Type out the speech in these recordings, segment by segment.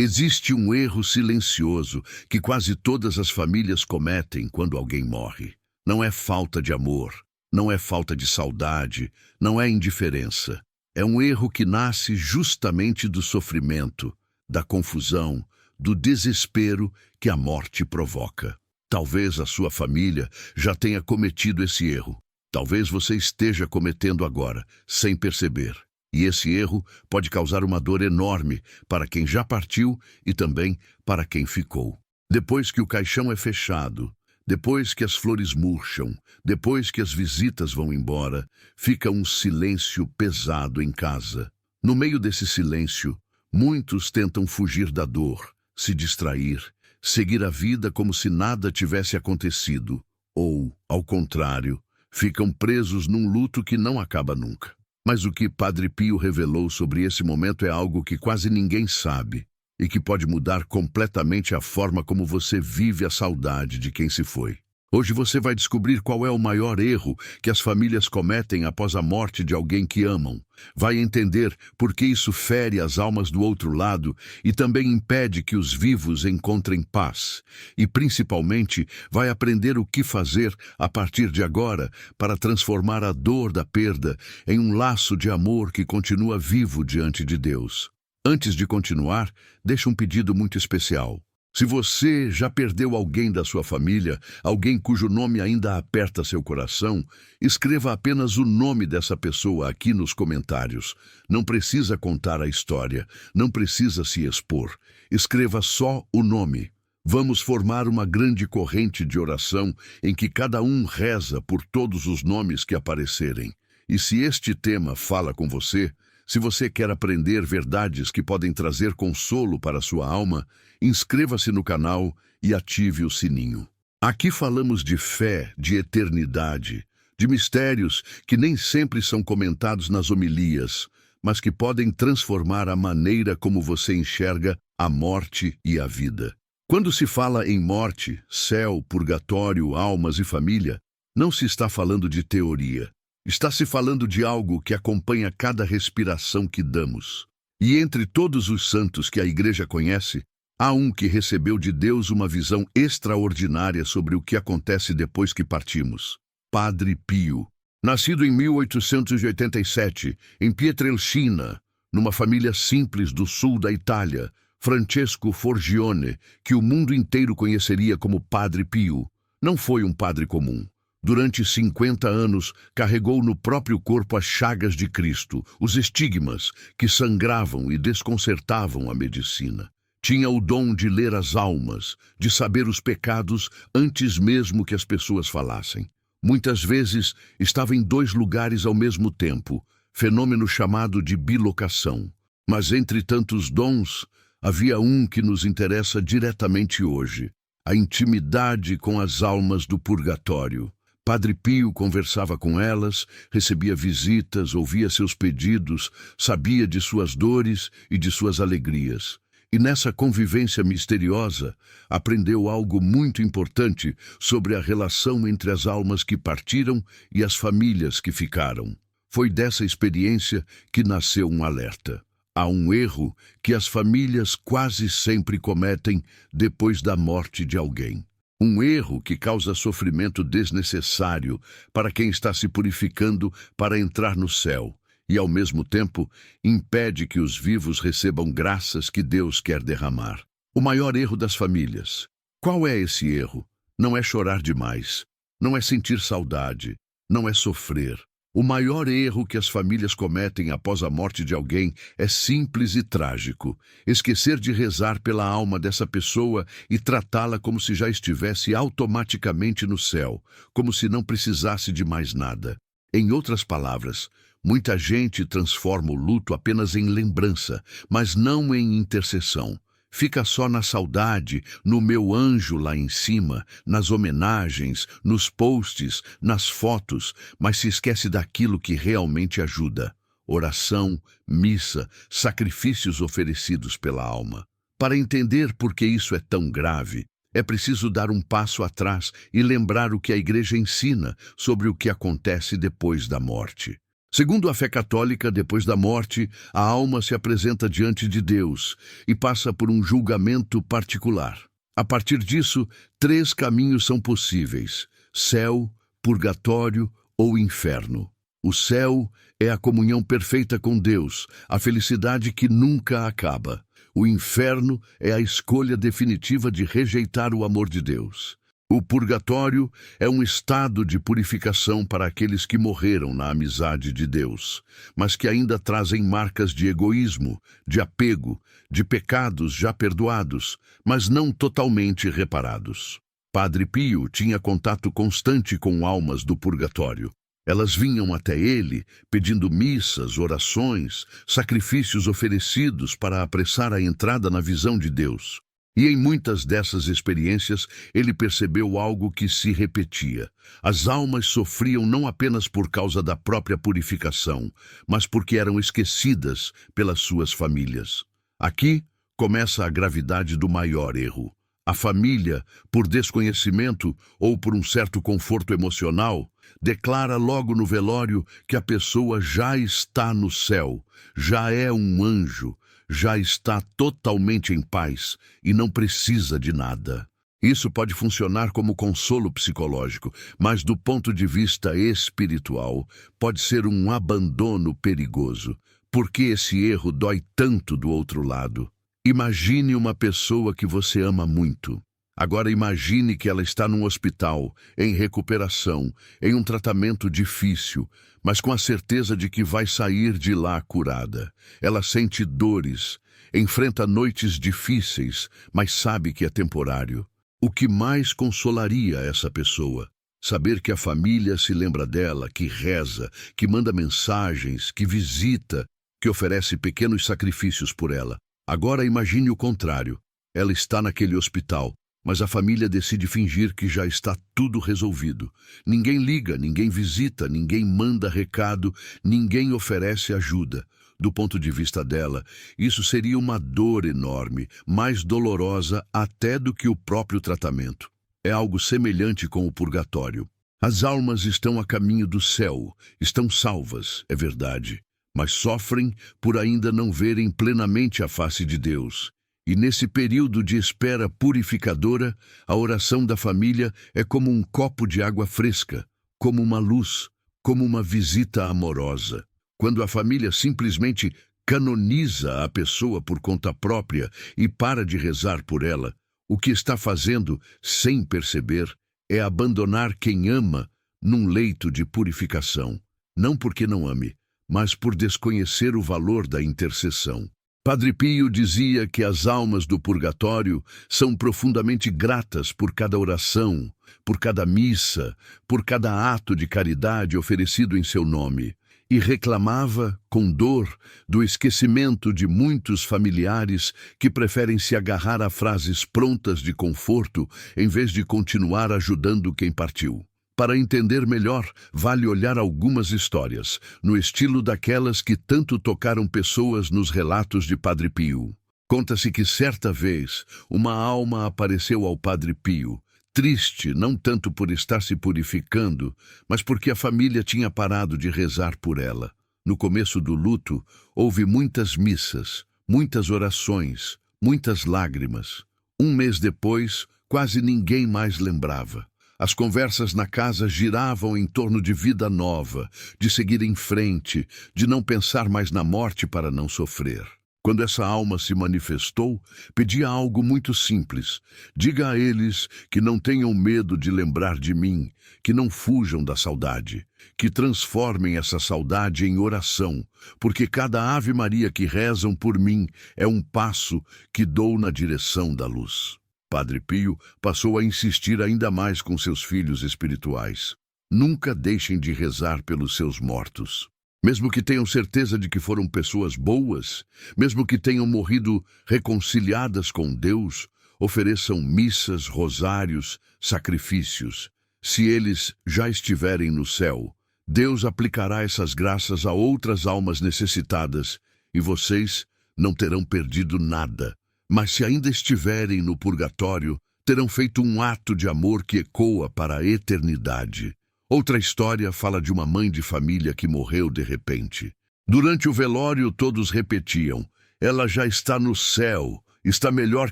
Existe um erro silencioso que quase todas as famílias cometem quando alguém morre. Não é falta de amor, não é falta de saudade, não é indiferença. É um erro que nasce justamente do sofrimento, da confusão, do desespero que a morte provoca. Talvez a sua família já tenha cometido esse erro. Talvez você esteja cometendo agora, sem perceber. E esse erro pode causar uma dor enorme para quem já partiu e também para quem ficou. Depois que o caixão é fechado, depois que as flores murcham, depois que as visitas vão embora, fica um silêncio pesado em casa. No meio desse silêncio, muitos tentam fugir da dor, se distrair, seguir a vida como se nada tivesse acontecido. Ou, ao contrário, ficam presos num luto que não acaba nunca. Mas o que Padre Pio revelou sobre esse momento é algo que quase ninguém sabe e que pode mudar completamente a forma como você vive a saudade de quem se foi. Hoje você vai descobrir qual é o maior erro que as famílias cometem após a morte de alguém que amam. Vai entender por que isso fere as almas do outro lado e também impede que os vivos encontrem paz. E, principalmente, vai aprender o que fazer a partir de agora para transformar a dor da perda em um laço de amor que continua vivo diante de Deus. Antes de continuar, deixo um pedido muito especial. Se você já perdeu alguém da sua família, alguém cujo nome ainda aperta seu coração, escreva apenas o nome dessa pessoa aqui nos comentários. Não precisa contar a história, não precisa se expor. Escreva só o nome. Vamos formar uma grande corrente de oração em que cada um reza por todos os nomes que aparecerem. E se este tema fala com você, se você quer aprender verdades que podem trazer consolo para a sua alma, inscreva-se no canal e ative o sininho. Aqui falamos de fé, de eternidade, de mistérios que nem sempre são comentados nas homilias, mas que podem transformar a maneira como você enxerga a morte e a vida. Quando se fala em morte, céu, purgatório, almas e família, não se está falando de teoria. Está se falando de algo que acompanha cada respiração que damos. E entre todos os santos que a Igreja conhece, há um que recebeu de Deus uma visão extraordinária sobre o que acontece depois que partimos. Padre Pio. Nascido em 1887, em Pietrelcina, numa família simples do sul da Itália, Francesco Forgione, que o mundo inteiro conheceria como Padre Pio, não foi um padre comum. Durante 50 anos, carregou no próprio corpo as chagas de Cristo, os estigmas que sangravam e desconcertavam a medicina. Tinha o dom de ler as almas, de saber os pecados antes mesmo que as pessoas falassem. Muitas vezes estava em dois lugares ao mesmo tempo, fenômeno chamado de bilocação. Mas entre tantos dons, havia um que nos interessa diretamente hoje: a intimidade com as almas do purgatório. Padre Pio conversava com elas, recebia visitas, ouvia seus pedidos, sabia de suas dores e de suas alegrias. E nessa convivência misteriosa, aprendeu algo muito importante sobre a relação entre as almas que partiram e as famílias que ficaram. Foi dessa experiência que nasceu um alerta. Há um erro que as famílias quase sempre cometem depois da morte de alguém. Um erro que causa sofrimento desnecessário para quem está se purificando para entrar no céu e, ao mesmo tempo, impede que os vivos recebam graças que Deus quer derramar. O maior erro das famílias. Qual é esse erro? Não é chorar demais, não é sentir saudade, não é sofrer. O maior erro que as famílias cometem após a morte de alguém é simples e trágico: esquecer de rezar pela alma dessa pessoa e tratá-la como se já estivesse automaticamente no céu, como se não precisasse de mais nada. Em outras palavras, muita gente transforma o luto apenas em lembrança, mas não em intercessão. Fica só na saudade, no meu anjo lá em cima, nas homenagens, nos posts, nas fotos, mas se esquece daquilo que realmente ajuda: oração, missa, sacrifícios oferecidos pela alma. Para entender por que isso é tão grave, é preciso dar um passo atrás e lembrar o que a Igreja ensina sobre o que acontece depois da morte. Segundo a fé católica, depois da morte, a alma se apresenta diante de Deus e passa por um julgamento particular. A partir disso, 3 caminhos são possíveis: céu, purgatório ou inferno. O céu é a comunhão perfeita com Deus, a felicidade que nunca acaba. O inferno é a escolha definitiva de rejeitar o amor de Deus. O purgatório é um estado de purificação para aqueles que morreram na amizade de Deus, mas que ainda trazem marcas de egoísmo, de apego, de pecados já perdoados, mas não totalmente reparados. Padre Pio tinha contato constante com almas do purgatório. Elas vinham até ele, pedindo missas, orações, sacrifícios oferecidos para apressar a entrada na visão de Deus. E em muitas dessas experiências, ele percebeu algo que se repetia. As almas sofriam não apenas por causa da própria purificação, mas porque eram esquecidas pelas suas famílias. Aqui começa a gravidade do maior erro. A família, por desconhecimento ou por um certo conforto emocional, declara logo no velório que a pessoa já está no céu, já é um anjo, já está totalmente em paz e não precisa de nada. Isso pode funcionar como consolo psicológico, mas do ponto de vista espiritual, pode ser um abandono perigoso. Por que esse erro dói tanto do outro lado? Imagine uma pessoa que você ama muito. Agora imagine que ela está num hospital, em recuperação, em um tratamento difícil, mas com a certeza de que vai sair de lá curada. Ela sente dores, enfrenta noites difíceis, mas sabe que é temporário. O que mais consolaria essa pessoa? Saber que a família se lembra dela, que reza, que manda mensagens, que visita, que oferece pequenos sacrifícios por ela. Agora imagine o contrário. Ela está naquele hospital, mas a família decide fingir que já está tudo resolvido. Ninguém liga, ninguém visita, ninguém manda recado, ninguém oferece ajuda. Do ponto de vista dela, isso seria uma dor enorme, mais dolorosa até do que o próprio tratamento. É algo semelhante com o purgatório. As almas estão a caminho do céu, estão salvas, é verdade, mas sofrem por ainda não verem plenamente a face de Deus. E nesse período de espera purificadora, a oração da família é como um copo de água fresca, como uma luz, como uma visita amorosa. Quando a família simplesmente canoniza a pessoa por conta própria e para de rezar por ela, o que está fazendo, sem perceber, é abandonar quem ama num leito de purificação. Não porque não ame, mas por desconhecer o valor da intercessão. Padre Pio dizia que as almas do purgatório são profundamente gratas por cada oração, por cada missa, por cada ato de caridade oferecido em seu nome, e reclamava, com dor, do esquecimento de muitos familiares que preferem se agarrar a frases prontas de conforto em vez de continuar ajudando quem partiu. Para entender melhor, vale olhar algumas histórias, no estilo daquelas que tanto tocaram pessoas nos relatos de Padre Pio. Conta-se que certa vez, uma alma apareceu ao Padre Pio, triste não tanto por estar se purificando, mas porque a família tinha parado de rezar por ela. No começo do luto, houve muitas missas, muitas orações, muitas lágrimas. Um mês depois, quase ninguém mais lembrava. As conversas na casa giravam em torno de vida nova, de seguir em frente, de não pensar mais na morte para não sofrer. Quando essa alma se manifestou, pedia algo muito simples. Diga a eles que não tenham medo de lembrar de mim, que não fujam da saudade, que transformem essa saudade em oração, porque cada Ave Maria que rezam por mim é um passo que dou na direção da luz. Padre Pio passou a insistir ainda mais com seus filhos espirituais. Nunca deixem de rezar pelos seus mortos. Mesmo que tenham certeza de que foram pessoas boas, mesmo que tenham morrido reconciliadas com Deus, ofereçam missas, rosários, sacrifícios. Se eles já estiverem no céu, Deus aplicará essas graças a outras almas necessitadas e vocês não terão perdido nada. Mas se ainda estiverem no purgatório, terão feito um ato de amor que ecoa para a eternidade. Outra história fala de uma mãe de família que morreu de repente. Durante o velório, todos repetiam: ela já está no céu, está melhor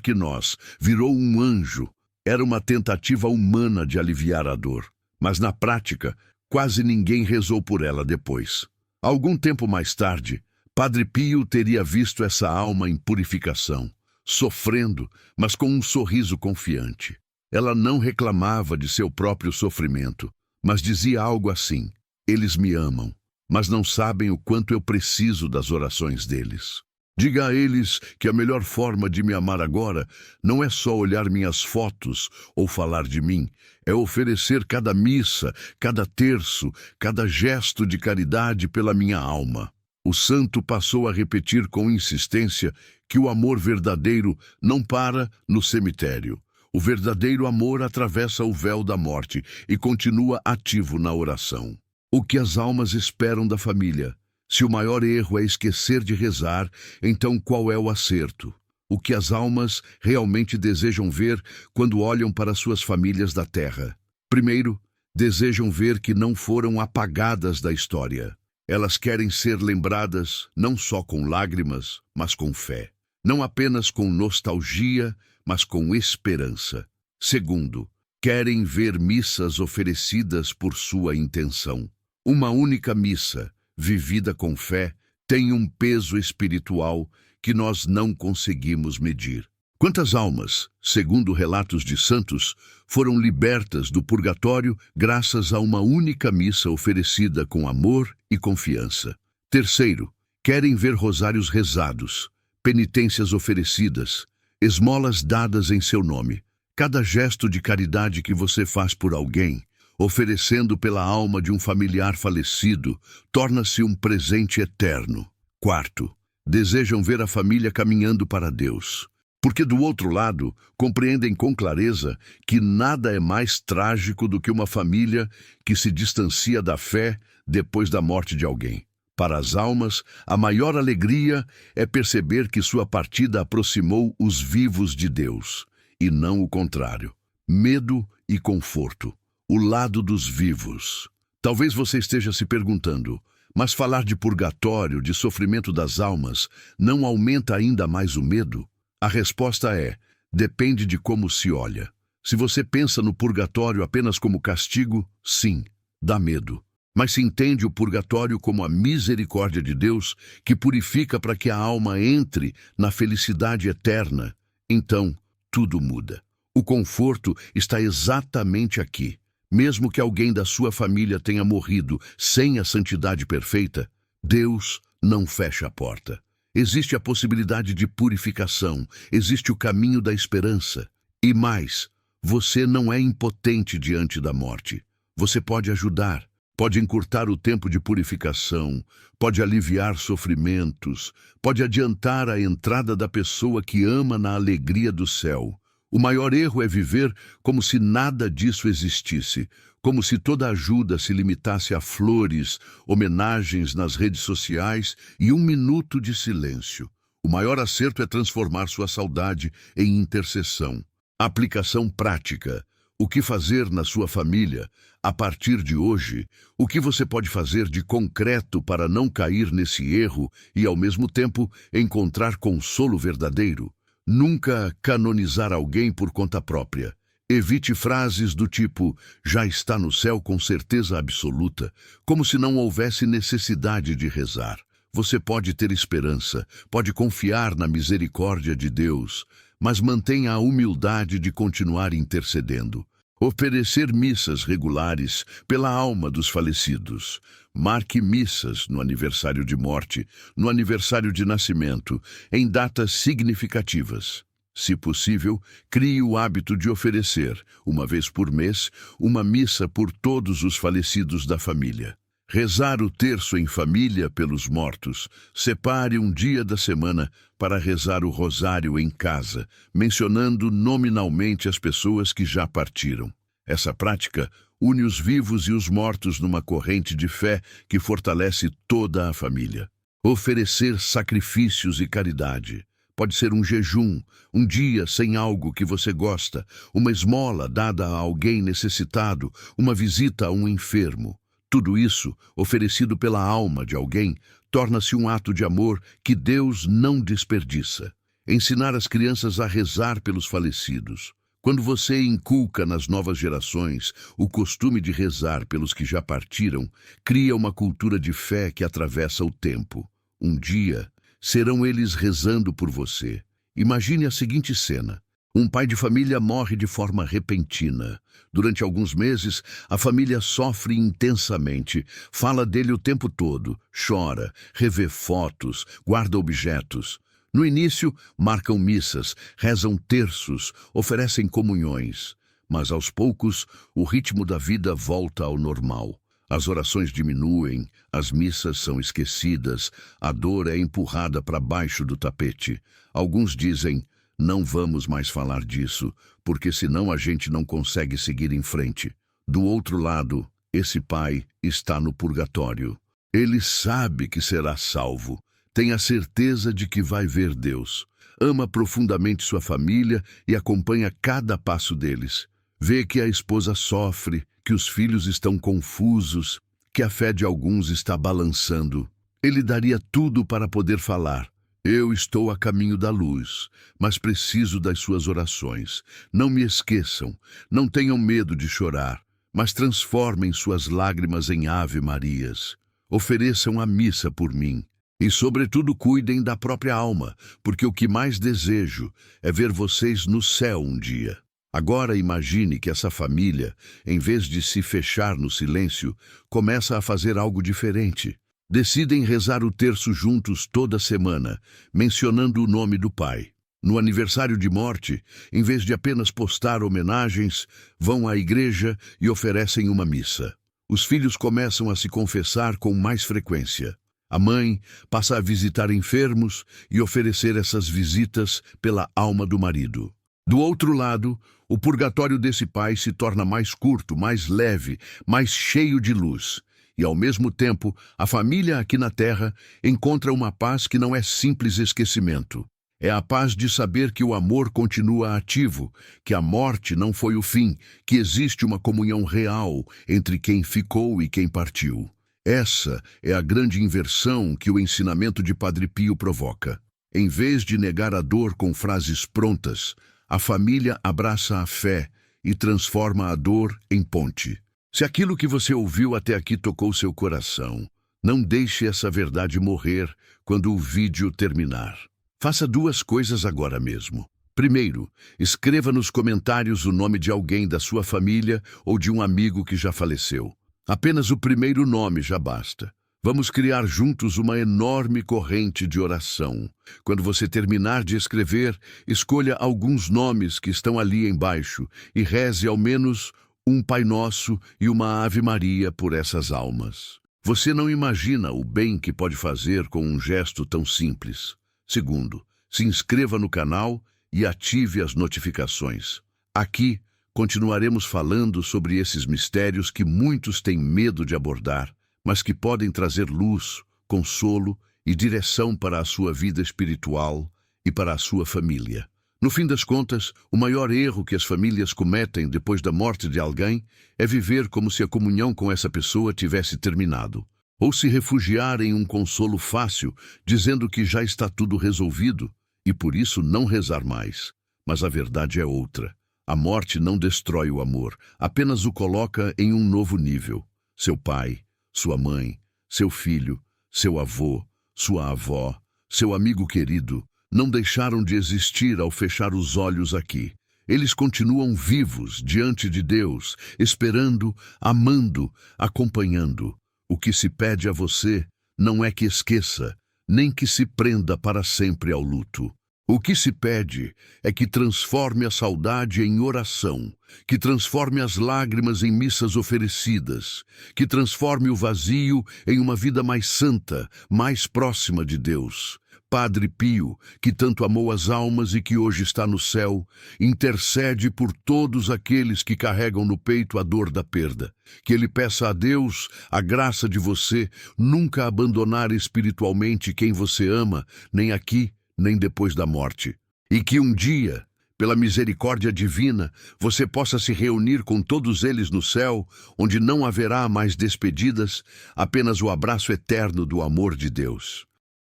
que nós, virou um anjo. Era uma tentativa humana de aliviar a dor, mas na prática, quase ninguém rezou por ela depois. Algum tempo mais tarde, Padre Pio teria visto essa alma em purificação, sofrendo, mas com um sorriso confiante. Ela não reclamava de seu próprio sofrimento, mas dizia algo assim: eles me amam, mas não sabem o quanto eu preciso das orações deles. Diga a eles que a melhor forma de me amar agora não é só olhar minhas fotos ou falar de mim, é oferecer cada missa, cada terço, cada gesto de caridade pela minha alma. O santo passou a repetir com insistência que o amor verdadeiro não para no cemitério. O verdadeiro amor atravessa o véu da morte e continua ativo na oração. O que as almas esperam da família? Se o maior erro é esquecer de rezar, então qual é o acerto? O que as almas realmente desejam ver quando olham para suas famílias da terra? Primeiro, desejam ver que não foram apagadas da história. Elas querem ser lembradas não só com lágrimas, mas com fé. Não apenas com nostalgia, mas com esperança. Segundo, querem ver missas oferecidas por sua intenção. Uma única missa, vivida com fé, tem um peso espiritual que nós não conseguimos medir. Quantas almas, segundo relatos de santos, foram libertas do purgatório graças a uma única missa oferecida com amor e confiança? Terceiro, querem ver rosários rezados, penitências oferecidas, esmolas dadas em seu nome. Cada gesto de caridade que você faz por alguém, oferecendo pela alma de um familiar falecido, torna-se um presente eterno. Quarto, desejam ver a família caminhando para Deus, porque do outro lado, compreendem com clareza que nada é mais trágico do que uma família que se distancia da fé depois da morte de alguém. Para as almas, a maior alegria é perceber que sua partida aproximou os vivos de Deus, e não o contrário. Medo e conforto. O lado dos vivos. Talvez você esteja se perguntando, mas falar de purgatório, de sofrimento das almas, não aumenta ainda mais o medo? A resposta é: depende de como se olha. Se você pensa no purgatório apenas como castigo, sim, dá medo. Mas se entende o purgatório como a misericórdia de Deus, que purifica para que a alma entre na felicidade eterna, então tudo muda. O conforto está exatamente aqui. Mesmo que alguém da sua família tenha morrido sem a santidade perfeita, Deus não fecha a porta. Existe a possibilidade de purificação, existe o caminho da esperança. E mais, você não é impotente diante da morte. Você pode ajudar, pode encurtar o tempo de purificação, pode aliviar sofrimentos, pode adiantar a entrada da pessoa que ama na alegria do céu. O maior erro é viver como se nada disso existisse, como se toda ajuda se limitasse a flores, homenagens nas redes sociais e um minuto de silêncio. O maior acerto é transformar sua saudade em intercessão. Aplicação prática. O que fazer na sua família? A partir de hoje, o que você pode fazer de concreto para não cair nesse erro e, ao mesmo tempo, encontrar consolo verdadeiro? Nunca canonizar alguém por conta própria. Evite frases do tipo, já está no céu com certeza absoluta, como se não houvesse necessidade de rezar. Você pode ter esperança, pode confiar na misericórdia de Deus, mas mantenha a humildade de continuar intercedendo. Oferecer missas regulares pela alma dos falecidos. Marque missas no aniversário de morte, no aniversário de nascimento, em datas significativas. Se possível, crie o hábito de oferecer, uma vez por mês, uma missa por todos os falecidos da família. Rezar o terço em família pelos mortos. Separe um dia da semana para rezar o rosário em casa, mencionando nominalmente as pessoas que já partiram. Essa prática une os vivos e os mortos numa corrente de fé que fortalece toda a família. Oferecer sacrifícios e caridade. Pode ser um jejum, um dia sem algo que você gosta, uma esmola dada a alguém necessitado, uma visita a um enfermo. Tudo isso, oferecido pela alma de alguém, torna-se um ato de amor que Deus não desperdiça. Ensinar as crianças a rezar pelos falecidos. Quando você inculca nas novas gerações o costume de rezar pelos que já partiram, cria uma cultura de fé que atravessa o tempo. Um dia, serão eles rezando por você. Imagine a seguinte cena. Um pai de família morre de forma repentina. Durante alguns meses, a família sofre intensamente, fala dele o tempo todo, chora, revê fotos, guarda objetos. No início, marcam missas, rezam terços, oferecem comunhões. Mas aos poucos, o ritmo da vida volta ao normal. As orações diminuem, as missas são esquecidas, a dor é empurrada para baixo do tapete. Alguns dizem, não vamos mais falar disso, porque senão a gente não consegue seguir em frente. Do outro lado, esse pai está no purgatório. Ele sabe que será salvo. Tem a certeza de que vai ver Deus. Ama profundamente sua família e acompanha cada passo deles. Vê que a esposa sofre, que os filhos estão confusos, que a fé de alguns está balançando. Ele daria tudo para poder falar. Eu estou a caminho da luz, mas preciso das suas orações. Não me esqueçam, não tenham medo de chorar, mas transformem suas lágrimas em ave-marias. Ofereçam a missa por mim. E, sobretudo, cuidem da própria alma, porque o que mais desejo é ver vocês no céu um dia. Agora imagine que essa família, em vez de se fechar no silêncio, começa a fazer algo diferente. Decidem rezar o terço juntos toda semana, mencionando o nome do pai. No aniversário de morte, em vez de apenas postar homenagens, vão à igreja e oferecem uma missa. Os filhos começam a se confessar com mais frequência. A mãe passa a visitar enfermos e oferecer essas visitas pela alma do marido. Do outro lado, o purgatório desse pai se torna mais curto, mais leve, mais cheio de luz. E, ao mesmo tempo, a família aqui na Terra encontra uma paz que não é simples esquecimento. É a paz de saber que o amor continua ativo, que a morte não foi o fim, que existe uma comunhão real entre quem ficou e quem partiu. Essa é a grande inversão que o ensinamento de Padre Pio provoca. Em vez de negar a dor com frases prontas, a família abraça a fé e transforma a dor em ponte. Se aquilo que você ouviu até aqui tocou seu coração, não deixe essa verdade morrer quando o vídeo terminar. Faça duas coisas agora mesmo. Primeiro, escreva nos comentários o nome de alguém da sua família ou de um amigo que já faleceu. Apenas o primeiro nome já basta. Vamos criar juntos uma enorme corrente de oração. Quando você terminar de escrever, escolha alguns nomes que estão ali embaixo e reze ao menos um Pai Nosso e uma Ave Maria por essas almas. Você não imagina o bem que pode fazer com um gesto tão simples. Segundo, se inscreva no canal e ative as notificações. Aqui, continuaremos falando sobre esses mistérios que muitos têm medo de abordar, mas que podem trazer luz, consolo e direção para a sua vida espiritual e para a sua família. No fim das contas, o maior erro que as famílias cometem depois da morte de alguém é viver como se a comunhão com essa pessoa tivesse terminado, ou se refugiar em um consolo fácil, dizendo que já está tudo resolvido e por isso não rezar mais. Mas a verdade é outra. A morte não destrói o amor, apenas o coloca em um novo nível. Seu pai, sua mãe, seu filho, seu avô, sua avó, seu amigo querido, não deixaram de existir ao fechar os olhos aqui. Eles continuam vivos diante de Deus, esperando, amando, acompanhando. O que se pede a você não é que esqueça, nem que se prenda para sempre ao luto. O que se pede é que transforme a saudade em oração, que transforme as lágrimas em missas oferecidas, que transforme o vazio em uma vida mais santa, mais próxima de Deus. Padre Pio, que tanto amou as almas e que hoje está no céu, intercede por todos aqueles que carregam no peito a dor da perda. Que ele peça a Deus a graça de você nunca abandonar espiritualmente quem você ama, nem aqui, nem depois da morte. E que um dia, pela misericórdia divina, você possa se reunir com todos eles no céu, onde não haverá mais despedidas, apenas o abraço eterno do amor de Deus.